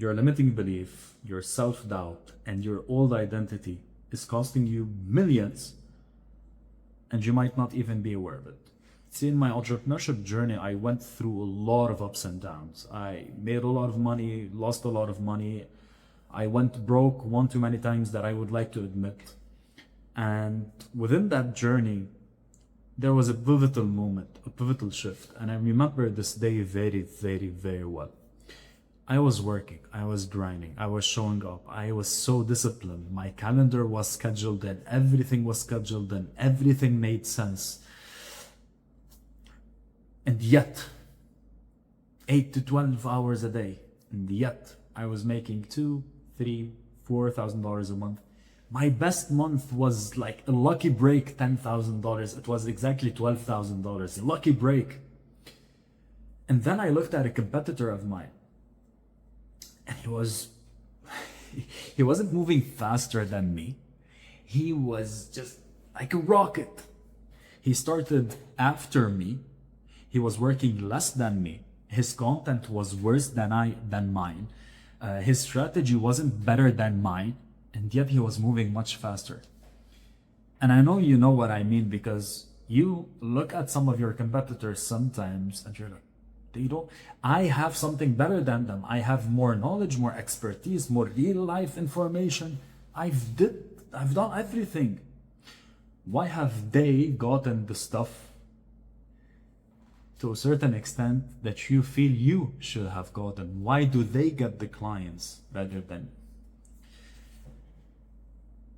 Your limiting belief, your self-doubt, and your old identity is costing you millions, and you might not even be aware of it. See, in my entrepreneurship journey, I went through a lot of ups and downs. I made a lot of money, lost a lot of money. I went broke one too many times that I would like to admit. And within that journey, there was a pivotal moment, a pivotal shift. And I remember this day very, very, very well. I was working, I was grinding, I was showing up, I was so disciplined. My calendar was scheduled and everything was scheduled and everything made sense. And yet, 8 to 12 hours a day, and yet I was making $2,000, $3,000, $4,000 a month. My best month was like a lucky break, $10,000. It was exactly $12,000, a lucky break. And then I looked at a competitor of mine, and he wasn't moving faster than me. He was just like a rocket. He started after me. He was working less than me. His content was worse than mine. His strategy wasn't better than mine, and yet he was moving much faster. And I know you know what I mean, because you look at some of your competitors sometimes and you're like, I have something better than them. I have more knowledge, more expertise, more real life information. I've done everything. Why have they gotten the stuff to a certain extent that you feel you should have gotten? Why do they get the clients rather than you?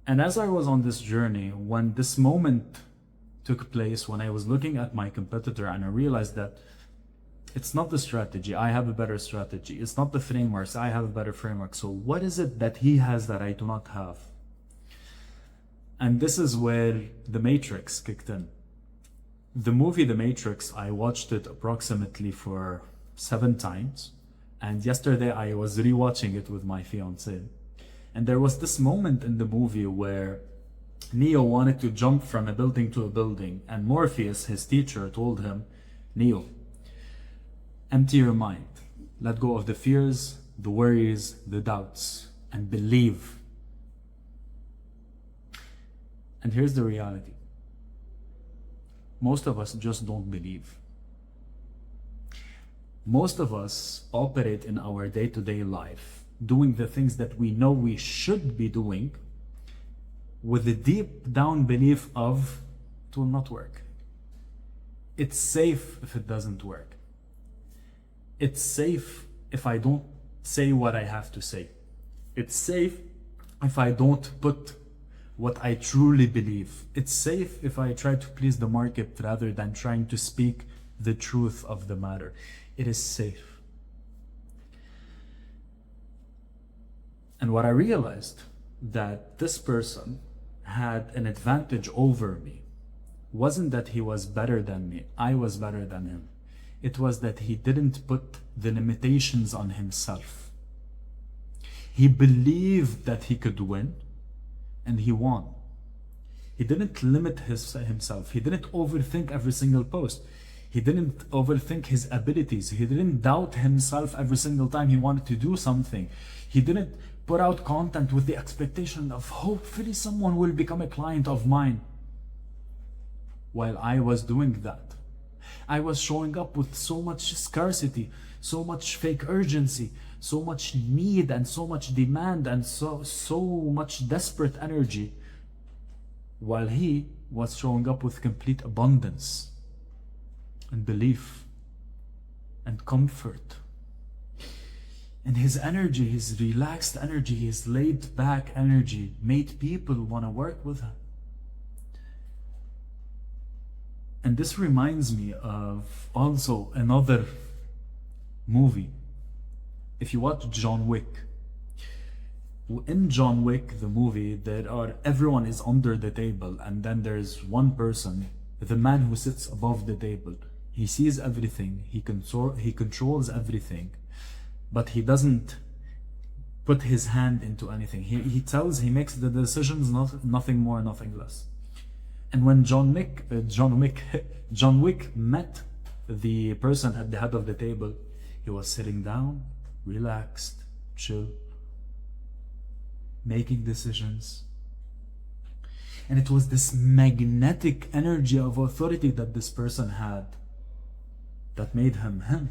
And as I was on this journey, when this moment took place, when I was looking at my competitor and I realized that it's not the strategy, I have a better strategy. It's not the frameworks, I have a better framework. So what is it that he has that I do not have? And this is where The Matrix kicked in. The movie The Matrix, I watched it approximately for 7 times. And yesterday I was rewatching it with my fiance. And there was this moment in the movie where Neo wanted to jump from a building to a building. And Morpheus, his teacher, told him, Neo, empty your mind. Let go of the fears, the worries, the doubts, and believe. And here's the reality. Most of us just don't believe. Most of us operate in our day-to-day life, doing the things that we know we should be doing, with the deep down belief of it will not work. It's safe if it doesn't work. It's safe if I don't say what I have to say. It's safe if I don't put what I truly believe. It's safe if I try to please the market rather than trying to speak the truth of the matter. It is safe. And what I realized, that this person had an advantage over me, wasn't that he was better than me, I was better than him. It was that he didn't put the limitations on himself. He believed that he could win, and he won. He didn't limit himself. He didn't overthink every single post. He didn't overthink his abilities. He didn't doubt himself every single time he wanted to do something. He didn't put out content with the expectation of hopefully someone will become a client of mine. While I was doing that, I was showing up with so much scarcity, so much fake urgency, so much need and so much demand and so much desperate energy, while he was showing up with complete abundance and belief and comfort. And his energy, his relaxed energy, his laid back energy made people want to work with him. And this reminds me of also another movie. If you watch John Wick, in John Wick, the movie, everyone is under the table, and then there's one person, the man who sits above the table. He sees everything, he controls everything, but he doesn't put his hand into anything. He makes the decisions, nothing more, nothing less. And when John Wick met the person at the head of the table, he was sitting down, relaxed, chill, making decisions. And it was this magnetic energy of authority that this person had that made him him,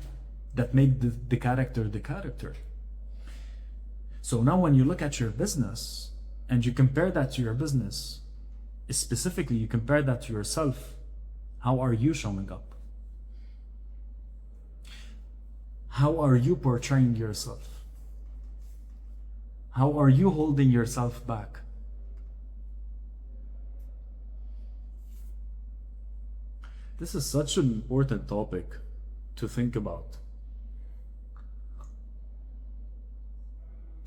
that made the character the character. So now when you look at your business and you compare that to your business, specifically you compare that to yourself, how are you showing up? How are you portraying yourself? How are you holding yourself back? This is such an important topic to think about.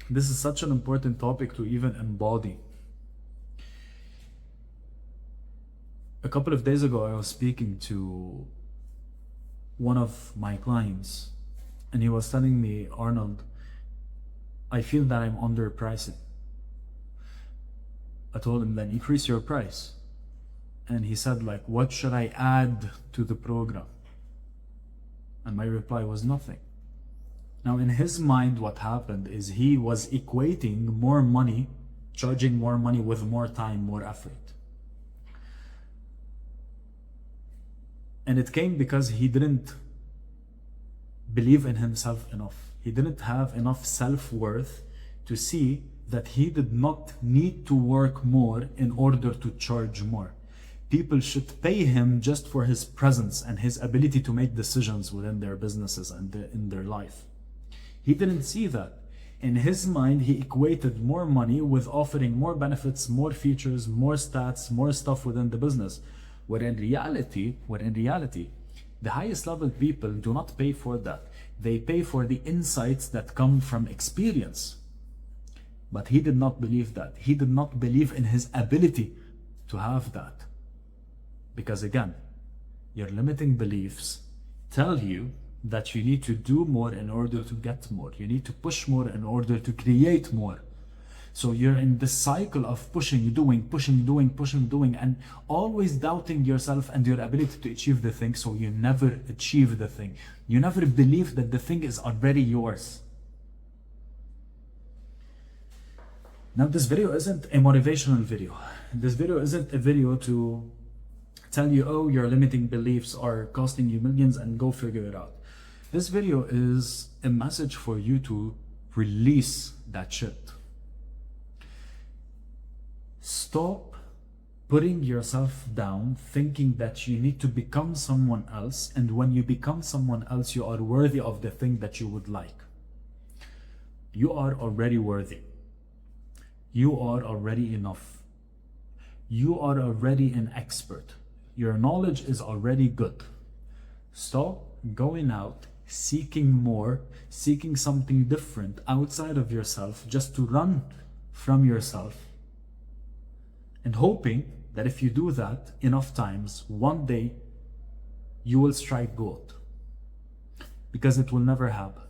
This is such an important topic to even embody. A couple of days ago, I was speaking to one of my clients, and he was telling me, Arnold, I feel that I'm underpricing. I told him, then increase your price. And he said, like, what should I add to the program? And my reply was nothing. Now, in his mind, what happened is he was equating more money, charging more money with more time, more effort. And it came because he didn't believe in himself enough. He didn't have enough self-worth to see that he did not need to work more in order to charge more. People should pay him just for his presence and his ability to make decisions within their businesses and in their life. He didn't see that. In his mind, he equated more money with offering more benefits, more features, more stats, more stuff within the business. Where in reality, the highest level people do not pay for that. They pay for the insights that come from experience. But he did not believe that. He did not believe in his ability to have that. Because again, your limiting beliefs tell you that you need to do more in order to get more. You need to push more in order to create more. So you're in this cycle of pushing, doing, and always doubting yourself and your ability to achieve the thing, so you never achieve the thing. You never believe that the thing is already yours. Now, this video isn't a motivational video. This video isn't a video to tell you, oh, your limiting beliefs are costing you millions and go figure it out. This video is a message for you to release that shit. Stop putting yourself down, thinking that you need to become someone else, and when you become someone else, you are worthy of the thing that you would like. You are already worthy. You are already enough. You are already an expert. Your knowledge is already good. Stop going out, seeking more, seeking something different outside of yourself just to run from yourself, and hoping that if you do that enough times, one day you will strike gold. Because it will never happen.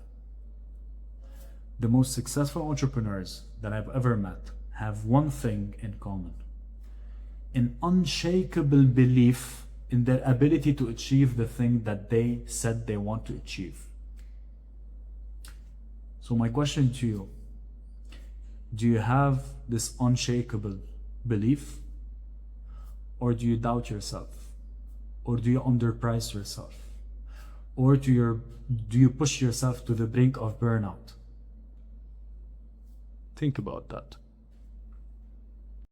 The most successful entrepreneurs that I've ever met have one thing in common: an unshakable belief in their ability to achieve the thing that they said they want to achieve. So my question to you, do you have this unshakable belief? Or do you doubt yourself? Or do you underprice yourself? Or do you push yourself to the brink of burnout? Think about that.